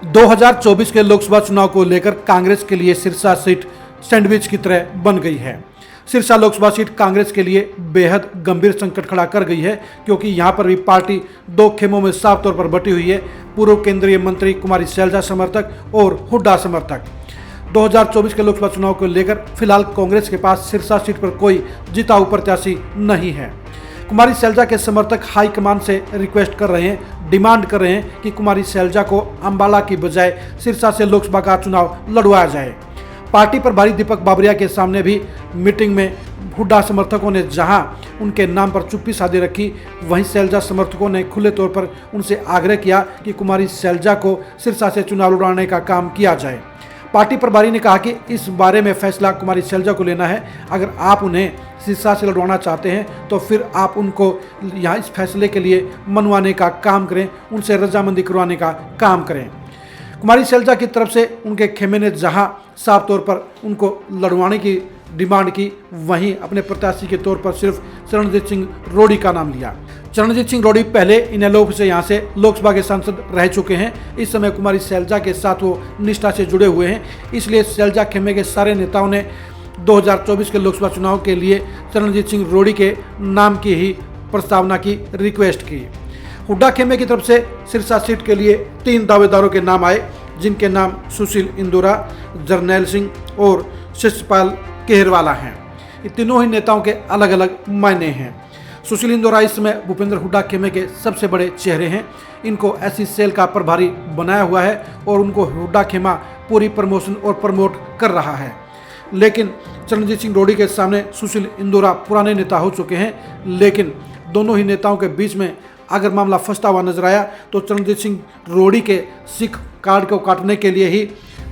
2024 के लोकसभा चुनाव को लेकर कांग्रेस के लिए सिरसा सीट सैंडविच की तरह बन गई है। सिरसा लोकसभा सीट कांग्रेस के लिए बेहद गंभीर संकट खड़ा कर गई है, क्योंकि यहां पर भी पार्टी दो खेमों में साफ तौर पर बटी हुई है। पूर्व केंद्रीय मंत्री कुमारी शैलजा समर्थक और हुड्डा समर्थक। 2024 के लोकसभा चुनाव को लेकर फिलहाल कांग्रेस के पास सिरसा सीट पर कोई जीता हुआ प्रत्याशी नहीं है। कुमारी शैलजा के समर्थक हाईकमान से रिक्वेस्ट कर रहे हैं, डिमांड कर रहे हैं कि कुमारी शैलजा को अंबाला की बजाय सिरसा से लोकसभा का चुनाव लड़वाया जाए। पार्टी प्रभारी दीपक बाबरिया के सामने भी मीटिंग में हुड्डा समर्थकों ने जहां उनके नाम पर चुप्पी साधी रखी, वहीं शैलजा समर्थकों ने खुले तौर पर उनसे आग्रह किया कि कुमारी शैलजा को सिरसा से चुनाव लड़वाने का काम किया जाए। पार्टी प्रभारी ने कहा कि इस बारे में फैसला कुमारी शैलजा को लेना है। अगर आप उन्हें सिरसा से लड़वाना चाहते हैं तो फिर आप उनको यहाँ इस फैसले के लिए मनवाने का काम करें, उनसे रजामंदी करवाने का काम करें। कुमारी शैलजा की तरफ से उनके खेमे ने जहां साफ तौर पर उनको लड़वाने की डिमांड की, वहीं अपने प्रत्याशी के तौर पर सिर्फ चरणजीत सिंह रोड़ी का नाम लिया। चरणजीत सिंह रोड़ी पहले इनेलो से यहाँ से लोकसभा के सांसद रह चुके हैं। इस समय कुमारी शैलजा के साथ वो निष्ठा से जुड़े हुए हैं, इसलिए शैलजा खेमे के सारे नेताओं ने 2024 के लोकसभा चुनाव के लिए चरणजीत सिंह रोड़ी के नाम की ही प्रस्तावना की रिक्वेस्ट की। हुड्डा खेमे की तरफ से सिरसा सीट के लिए 3 दावेदारों के नाम आए, जिनके नाम सुशील इंदुरा, जरनैल सिंह और शिष्यपाल केहरवाला हैं। ये तीनों ही नेताओं के अलग अलग मायने हैं। सुशील इंदुरा इस समय भूपेंद्र हुड्डा खेमे के सबसे बड़े चेहरे हैं। इनको एससी सेल का प्रभारी बनाया हुआ है और उनको हुड्डा खेमा पूरी प्रमोशन और प्रमोट कर रहा है। लेकिन चरणजीत सिंह रोड़ी के सामने सुशील इंदुरा पुराने नेता हो चुके हैं, लेकिन दोनों ही नेताओं के बीच में अगर मामला फंसता हुआ नजर आया तो चरणजीत सिंह रोड़ी के सिख कार्ड को काटने के लिए ही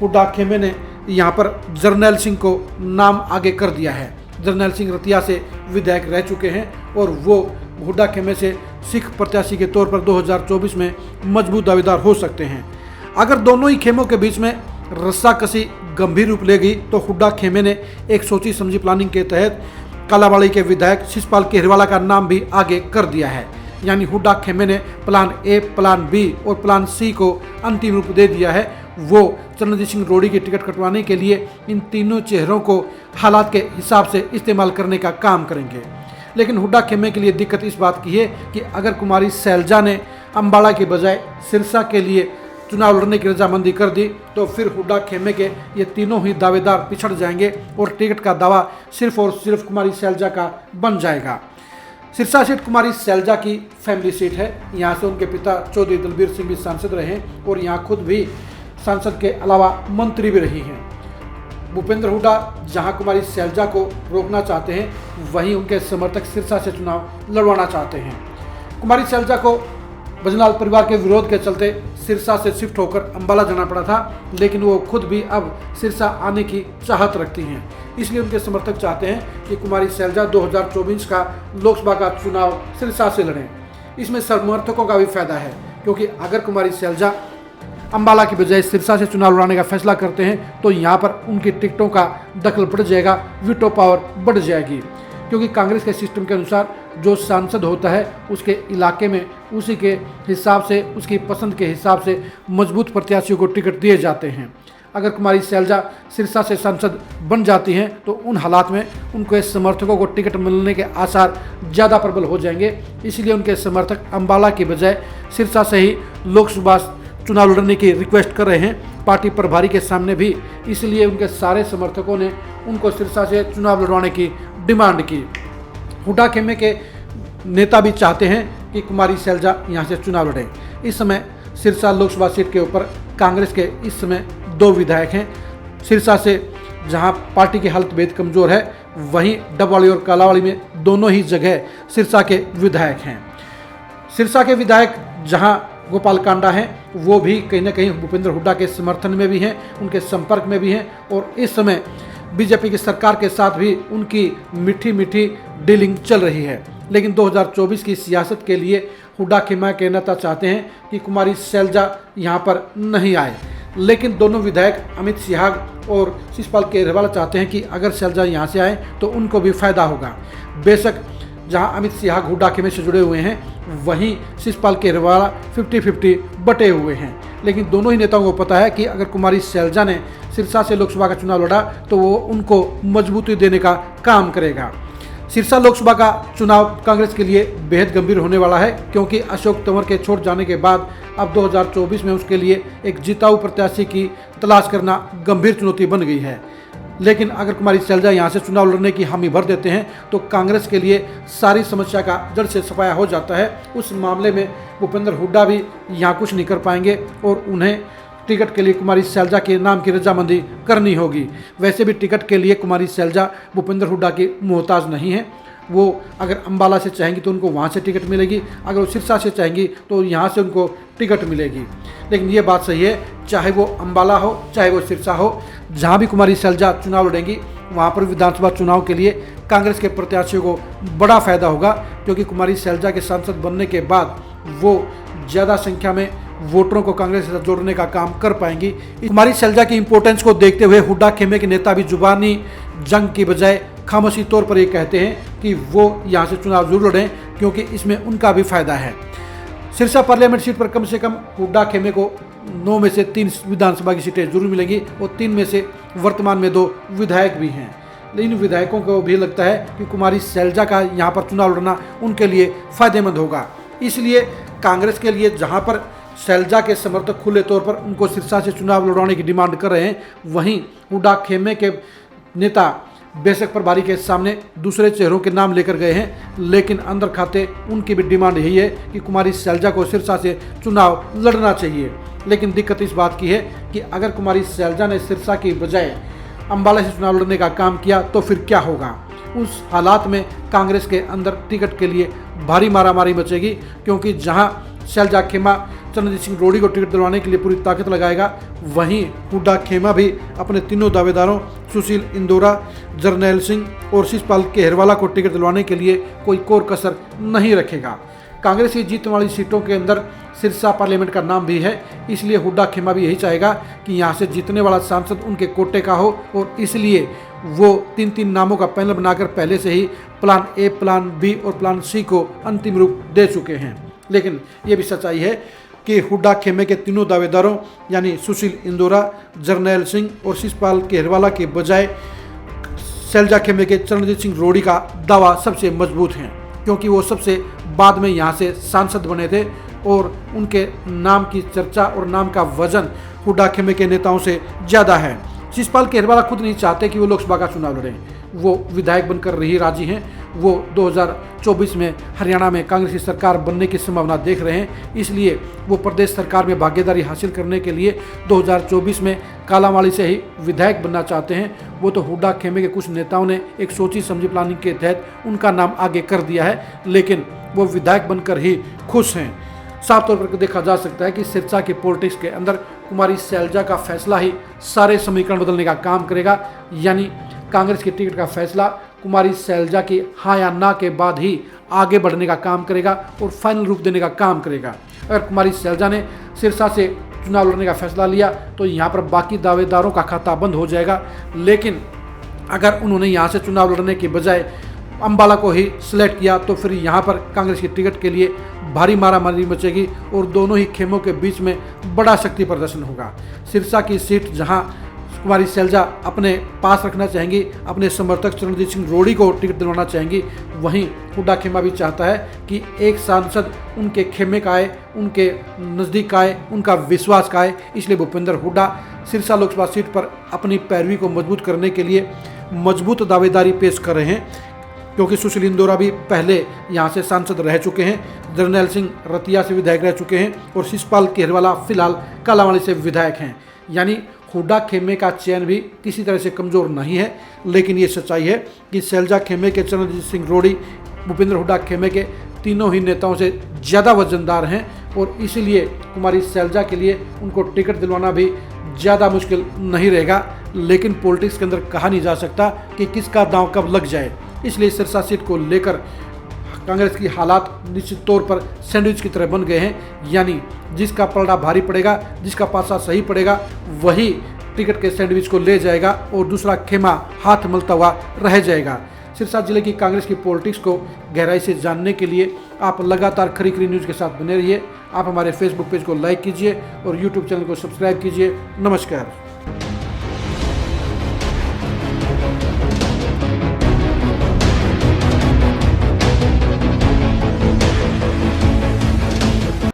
हुड्डा खेमे ने यहाँ पर जरनैल सिंह को नाम आगे कर दिया है। जरनैल सिंह रतिया से विधायक रह चुके हैं और वो हुड्डा खेमे से सिख प्रत्याशी के तौर पर 2024 में मजबूत दावेदार हो सकते हैं। अगर दोनों ही खेमों के बीच में रस्साकसी गंभीर रूप ले गई तो हुड्डा खेमे ने एक सोची समझी प्लानिंग के तहत कालाबाड़ी के विधायक शिषपाल केहरवाला का नाम भी आगे कर दिया है। यानी हुड्डा खेमे ने प्लान ए, प्लान बी और प्लान सी को अंतिम रूप दे दिया है। वो चरणजीत सिंह रोड़ी की टिकट कटवाने के लिए इन तीनों चेहरों को हालात के हिसाब से इस्तेमाल करने का काम करेंगे। लेकिन हुड्डा खेमे के लिए दिक्कत इस बात की है कि अगर कुमारी शैलजा ने अंबाला के बजाय सिरसा के लिए चुनाव लड़ने की रजामंदी कर दी तो फिर हुड्डा खेमे के ये तीनों ही दावेदार पिछड़ जाएंगे और टिकट का दावा सिर्फ और सिर्फ कुमारी शैलजा का बन जाएगा। सिरसा सीट कुमारी शैलजा की फैमिली सीट है। यहाँ से उनके पिता चौधरी दलबीर सिंह भी सांसद रहे हैं और यहाँ खुद भी सांसद के अलावा मंत्री भी रही हैं। भूपेंद्र हुड्डा जहाँ कुमारी शैलजा को रोकना चाहते हैं, वहीं उनके समर्थक सिरसा से चुनाव लड़वाना चाहते हैं। कुमारी शैलजा को बजनाल परिवार के विरोध के चलते सिरसा से शिफ्ट होकर अंबाला जाना पड़ा था, लेकिन वो खुद भी अब सिरसा आने की चाहत रखती हैं। इसलिए उनके समर्थक चाहते हैं कि कुमारी शैलजा 2024 का लोकसभा का चुनाव सिरसा से लड़ें। इसमें समर्थकों का भी फायदा है, क्योंकि अगर कुमारी शैलजा अंबाला की बजाय सिरसा से चुनाव लड़ाने का फैसला करते हैं तो यहाँ पर उनकी टिकटों का दखल बढ़ जाएगा, वीटो पावर बढ़ जाएगी। क्योंकि कांग्रेस के सिस्टम के अनुसार जो सांसद होता है उसके इलाके में उसी के हिसाब से, उसकी पसंद के हिसाब से मजबूत प्रत्याशियों को टिकट दिए जाते हैं। अगर कुमारी शैलजा सिरसा से सांसद बन जाती हैं तो उन हालात में उनके समर्थकों को टिकट मिलने के आसार ज़्यादा प्रबल हो जाएंगे। इसलिए उनके समर्थक अंबाला की बजाय सिरसा से ही लोकसभा चुनाव लड़ने की रिक्वेस्ट कर रहे हैं पार्टी प्रभारी के सामने भी। इसलिए उनके सारे समर्थकों ने उनको सिरसा से चुनाव लड़वाने की डिमांड की। हुड्डा खेमे के नेता भी चाहते हैं कि कुमारी शैलजा यहाँ से चुनाव लड़े। इस समय सिरसा लोकसभा सीट के ऊपर कांग्रेस के इस समय 2 विधायक हैं। सिरसा से जहाँ पार्टी की हालत बेहद कमज़ोर है, वहीं डबवाली और कालावाड़ी में दोनों ही जगह सिरसा के विधायक हैं। सिरसा के विधायक जहाँ गोपाल कांडा हैं, वो भी कहीं ना कहीं भूपेंद्र हुड्डा के समर्थन में भी हैं, उनके संपर्क में भी हैं और इस समय बीजेपी की सरकार के साथ भी उनकी मीठी मीठी डीलिंग चल रही है। लेकिन 2024 की सियासत के लिए हुड्डा खेमा के नेता चाहते हैं कि कुमारी शैलजा यहाँ पर नहीं आए। लेकिन दोनों विधायक अमित सिहाग और शिषपाल केहरवाला चाहते हैं कि अगर शैलजा यहाँ से आए तो उनको भी फायदा होगा। बेशक जहां अमित सिहाग हुड्डा खेमे से जुड़े हुए हैं, वहीं शिषपाल केहरवाला 50-50 बटे हुए हैं। लेकिन दोनों ही नेताओं को पता है कि अगर कुमारी शैलजा ने सिरसा से लोकसभा का चुनाव लड़ा तो वो उनको मजबूती देने का काम करेगा। सिरसा लोकसभा का चुनाव कांग्रेस के लिए बेहद गंभीर होने वाला है, क्योंकि अशोक तंवर के छोड़ जाने के बाद अब 2024 में उसके लिए एक जिताऊ प्रत्याशी की तलाश करना गंभीर चुनौती बन गई है। लेकिन अगर कुमारी शैलजा यहाँ से चुनाव लड़ने की हामी भर देते हैं तो कांग्रेस के लिए सारी समस्या का जड़ से सफाया हो जाता है। उस मामले में भूपेंद्र हुड्डा भी यहाँ कुछ नहीं कर पाएंगे और उन्हें टिकट के लिए कुमारी शैलजा के नाम की रजामंदी करनी होगी। वैसे भी टिकट के लिए कुमारी शैलजा भूपेंद्र हुड्डा की मोहताज नहीं है। वो अगर अंबाला से चाहेंगी तो उनको वहाँ से टिकट मिलेगी, अगर वो सिरसा से चाहेंगी तो यहाँ से उनको टिकट मिलेगी। लेकिन ये बात सही है, चाहे वो अंबाला हो चाहे वो सिरसा हो, जहाँ भी कुमारी शैलजा चुनाव लड़ेंगी वहाँ पर विधानसभा चुनाव के लिए कांग्रेस के प्रत्याशियों को बड़ा फायदा होगा, क्योंकि कुमारी शैलजा के सांसद बनने के बाद वो ज़्यादा संख्या में वोटरों को कांग्रेस से जोड़ने का काम कर पाएंगी। कुमारी शैलजा की इंपॉर्टेंस को देखते हुए हुड्डा खेमे के नेता भी जुबानी जंग की बजाय खामोशी तौर पर ये कहते हैं कि वो यहाँ से चुनाव जरूर लड़ें, क्योंकि इसमें उनका भी फायदा है। सिरसा पार्लियामेंट सीट पर कम से कम हुड्डा खेमे को 9 में से 3 विधानसभा की सीटें जरूर मिलेंगी और 3 में से वर्तमान में 2 विधायक भी हैं। इन विधायकों को भी लगता है कि कुमारी शैलजा का यहाँ पर चुनाव लड़ना उनके लिए फायदेमंद होगा। इसलिए कांग्रेस के लिए जहाँ पर शैलजा के समर्थक खुले तौर पर उनको सिरसा से चुनाव लड़वाने की डिमांड कर रहे हैं, वहीं हुड्डा खेमे के नेता बेशक प्रभारी के सामने दूसरे चेहरों के नाम लेकर गए हैं, लेकिन अंदर खाते उनकी भी डिमांड यही है कि कुमारी शैलजा को सिरसा से चुनाव लड़ना चाहिए। लेकिन दिक्कत इस बात की है कि अगर कुमारी शैलजा ने सिरसा की बजाय अंबाला से चुनाव लड़ने का काम किया तो फिर क्या होगा। उस हालात में कांग्रेस के अंदर टिकट के लिए भारी मारामारी मचेगी, क्योंकि जहां शैलजा खेमा चरणजीत सिंह रोड़ी को टिकट दिलवाने के लिए पूरी ताकत लगाएगा, वहीं हुड्डा खेमा भी अपने तीनों दावेदारों सुशील इंदौरा, जरनैल सिंह और शिषपाल केहरवाला को टिकट दिलवाने के लिए कोई कोर कसर नहीं रखेगा। कांग्रेस की जीतने वाली सीटों के अंदर सिरसा पार्लियामेंट का नाम भी है, इसलिए हुड्डा खेमा भी यही चाहेगा कि यहाँ से जीतने वाला सांसद उनके कोटे का हो, और इसलिए वो 3 नामों का पैनल बनाकर पहले से ही प्लान ए, प्लान बी और प्लान सी को अंतिम रूप दे चुके हैं। लेकिन ये भी सच्चाई है कि हुड्डा खेमे के तीनों दावेदारों यानी सुशील इंदौरा, जरनैल सिंह और शिषपाल केहरवाला के बजाय शैलजा खेमे के चरणजीत सिंह रोड़ी का दावा सबसे मजबूत है, क्योंकि वो सबसे बाद में यहाँ से सांसद बने थे और उनके नाम की चर्चा और नाम का वजन हुड्डा खेमे के नेताओं से ज़्यादा है। शिषपाल केहरवाला खुद नहीं चाहते कि वो लोकसभा का चुनाव लड़ें, वो विधायक बनकर ही राजी हैं। वो 2024 में हरियाणा में कांग्रेस की सरकार बनने की संभावना देख रहे हैं, इसलिए वो प्रदेश सरकार में भागीदारी हासिल करने के लिए 2024 में कालांवाली से ही विधायक बनना चाहते हैं। वो तो हुड्डा खेमे के कुछ नेताओं ने एक सोची समझी प्लानिंग के तहत उनका नाम आगे कर दिया है, लेकिन वो विधायक बनकर ही खुश हैं। साफ तौर पर देखा जा सकता है कि सिरसा की पॉलिटिक्स के अंदर कुमारी शैलजा का फैसला ही सारे समीकरण बदलने का काम करेगा, यानी कांग्रेस की टिकट का फैसला कुमारी शैलजा की हाँ या ना के बाद ही आगे बढ़ने का काम करेगा और फाइनल रूप देने का काम करेगा। अगर कुमारी शैलजा ने सिरसा से चुनाव लड़ने का फैसला लिया तो यहाँ पर बाकी दावेदारों का खाता बंद हो जाएगा, लेकिन अगर उन्होंने यहाँ से चुनाव लड़ने के बजाय अंबाला को ही सिलेक्ट किया तो फिर यहाँ पर कांग्रेस की टिकट के लिए भारी मारामारी मचेगी और दोनों ही खेमों के बीच में बड़ा शक्ति प्रदर्शन होगा। सिरसा की सीट जहाँ कुमारी शैलजा अपने पास रखना चाहेंगी, अपने समर्थक चरणजीत सिंह रोड़ी को टिकट दिलवाना चाहेंगी, वहीं हुड्डा खेमा भी चाहता है कि एक सांसद उनके खेमे का आए, उनके नज़दीक आए, उनका विश्वास का आए। इसलिए भूपेंद्र हुड्डा सिरसा लोकसभा सीट पर अपनी पैरवी को मजबूत करने के लिए मजबूत दावेदारी पेश कर रहे हैं, क्योंकि सुशील इंदौरा भी पहले यहाँ से सांसद रह चुके हैं, जरनैल सिंह रतिया से विधायक रह चुके हैं और शिषपाल केहरवाला फिलहाल कालांवाली से विधायक हैं। यानी हुड्डा खेमे का चयन भी किसी तरह से कमज़ोर नहीं है, लेकिन ये सच्चाई है कि शैलजा खेमे के चरणजीत सिंह रोड़ी भूपेंद्र हुड्डा खेमे के तीनों ही नेताओं से ज़्यादा वजनदार हैं और इसीलिए कुमारी शैलजा के लिए उनको टिकट दिलवाना भी ज़्यादा मुश्किल नहीं रहेगा। लेकिन पॉलिटिक्स के अंदर कहा नहीं जा सकता कि किसका दांव कब लग जाए, इसलिए सिरसा सीट को लेकर कांग्रेस की हालात निश्चित तौर पर सैंडविच की तरह बन गए हैं, यानी जिसका पलड़ा भारी पड़ेगा, जिसका पासा सही पड़ेगा, वही टिकट के सैंडविच को ले जाएगा और दूसरा खेमा हाथ मलता हुआ रह जाएगा। सिरसा जिले की कांग्रेस की पॉलिटिक्स को गहराई से जानने के लिए आप लगातार खरी खरी न्यूज़ के साथ बने रहिए। आप हमारे फेसबुक पेज को लाइक कीजिए और यूट्यूब चैनल को सब्सक्राइब कीजिए। नमस्कार।